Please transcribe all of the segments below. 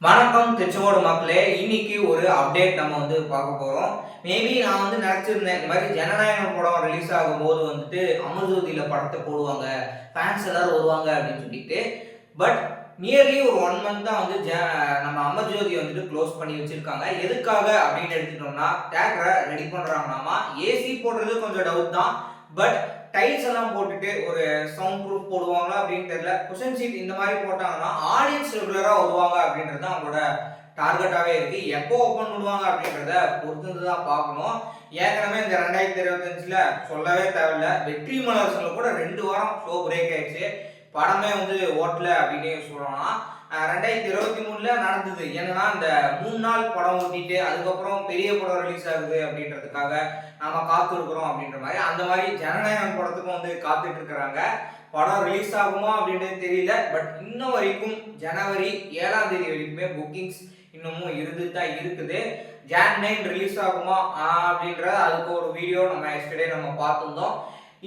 வணக்கம் திருச்செங்கோடு மக்களே. இன்னைக்கு ஒரு அப்டேட் நம்ம பார்க்க போறோம். மேபி நான் நினைச்சிருந்தேன் இந்த மாதிரி ஜனநாயகம் படம் ரிலீஸ் ஆகும்போது அமர்ஜோதியில படத்தை போடுவாங்க, ஃபேன்ஸ் எல்லாரும் வருவாங்க அப்படின்னு சொல்லிட்டு. பட் நியர்லி ஒரு 1 மந்த் தான் நம்ம அமர்ஜோதி க்ளோஸ் பண்ணி வச்சிருக்காங்க. எதுக்காக அப்படின்னு எடுத்துட்டோம்னா, தியேட்டரை ரெடி பண்றாங்களாமா. ஏசி போடுறது கொஞ்சம் டவுட் தான். பட் டைல்ஸ் எல்லாம் போட்டுட்டு ஒரு சவுண்ட் ப்ரூஃப் போடுவாங்களா அப்படின்னு தெரியல. குஷன் சீட் இந்த மாதிரி போட்டாங்கன்னா ஆடியன்ஸ் ரெகுலரா வருவாங்க அப்படின்றது அவங்களோட டார்கெட்டாவே இருக்கு. எப்போ ஓப்பன் பண்ணுவாங்க அப்படின்றத பொறுத்து தான் பார்க்கணும். ஏற்கனவே இந்த 2025ல சொல்லவே தேவையில்ல, வெற்றி மலர்ஸ்ல கூட 2 வாரம் ஷோ பிரேக் ஆயிடுச்சு. படமே ஓட்டல அப்படின்னு சொல்லலாம். 2023ல நடந்தது என்னன்னா, இந்த 3 நாள் படம் ஓட்டிட்டு அதுக்கப்புறம் பெரிய படம் ரிலீஸ் ஆகுது அப்படின்றதுக்காக நாம காத்து இருக்கிறோம் அப்படின்ற மாதிரி, அந்த மாதிரி ஜனநாயகம் படத்துக்கும் காத்துட்டு இருக்கிறாங்க. படம் ரிலீஸ் ஆகுமா அப்படின்றது தெரியல. பட் இன்னும் வரைக்கும் ஜனவரி 7ஆம் தேதி வரைக்குமே புக்கிங்ஸ் இன்னமும் இருந்துதான் இருக்குது. ஜான் 9 ரிலீஸ் ஆகுமா அப்படின்ற அதுக்கு ஒரு வீடியோ நம்ம எஸ்டர்டே பார்த்துருந்தோம்.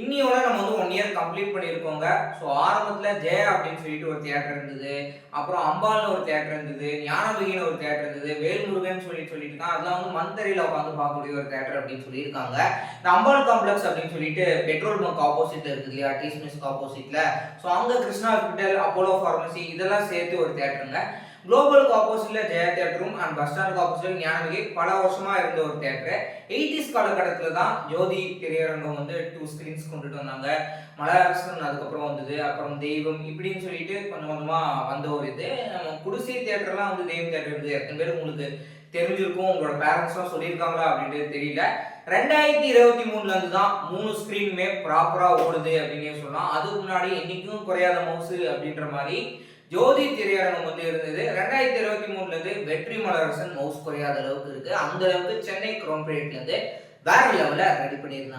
இன்னியோட நம்ம 1 இயர் கம்ப்ளீட் பண்ணியிருக்கோங்க. ஸோ ஆரம்பத்தில் ஜெயா அப்படின்னு சொல்லிட்டு ஒரு தியேட்டர் இருந்தது, அப்புறம் அம்பால்னு ஒரு தியேட்டர் இருந்தது, ஞானபகின்னு ஒரு தியேட்டர் இருந்தது, வேல்முருகன் சொல்லிட்டு அதெல்லாம் மந்தரையில் உட்காந்து பார்க்கக்கூடிய ஒரு தியேட்டர் அப்படின்னு சொல்லியிருக்காங்க. இந்த அம்பாள் காம்ப்ளெக்ஸ் அப்படின்னு சொல்லிட்டு பெட்ரோல் பங்க் ஆப்போசிட்ல இருக்குது இல்லையா, டீஸ்மிஸ்க்கு ஆப்போசிட்ல. ஸோ அங்கே கிருஷ்ணா ஹாஸ்பிட்டல், அப்போலோ ஃபார்மசி இதெல்லாம் சேர்த்து ஒரு தியேட்டருங்க. குளோபலுக்கு ஆப்போசிட்ல ஜெயா தியேட்டரும் அண்ட் பஸ் ஸ்டாண்டுக்கு ஆப்போசிட்ல ஞானபகி பல வருஷமா இருந்த ஒரு தியேட்டர். 80s காலகட்டத்தில் தான் ஜோதி திரையரங்கம் 2 ஸ்கிரீன்ஸ் கொண்டுட்டு வந்தாங்க. மலரரசன் அதுக்கப்புறம் வந்தது, அப்புறம் தெய்வம் இப்படின்னு சொல்லிட்டு கொஞ்சம் கொஞ்சமா வந்த ஒரு இது. நம்ம குடிசை தியேட்டர்லாம் தெய்வம் தியேட்டர் இருந்தது. எத்தனை பேர் உங்களுக்கு தெரிஞ்சிருக்கும், உங்களோட பேரண்ட்ஸ்லாம் சொல்லியிருக்காங்களா அப்படின்றது தெரியல. 2023ல இருந்து தான் 3 ஸ்கிரீனுமே ப்ராப்பரா ஓடுது அப்படின்னு சொல்லலாம். அதுக்கு முன்னாடி என்னைக்கும் குறையாத மவுசு அப்படின்ற மாதிரி ஜோதி திரையரங்கம் இருந்தது. 2023ல இருந்து வெற்றி மலரசன் மவுஸ் குறையாத அளவுக்கு இருக்கு. அந்த அளவுக்கு சென்னை கிரவுண்ட் பிளேட்ல இருந்து வேற லெவல்ல ரெடி பண்ணியிருந்தாங்க.